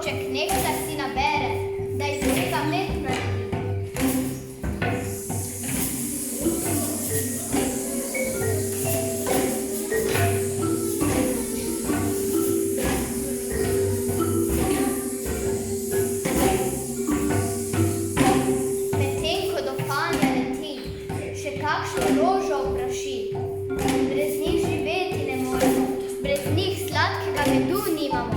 kozorček nekta si nabere, da iz njega med naredi. Medtem ko do Fanja leti, še kakšno rožo vpraši. Brez njih živeti ne moremo, brez njih sladkega medu nimamo.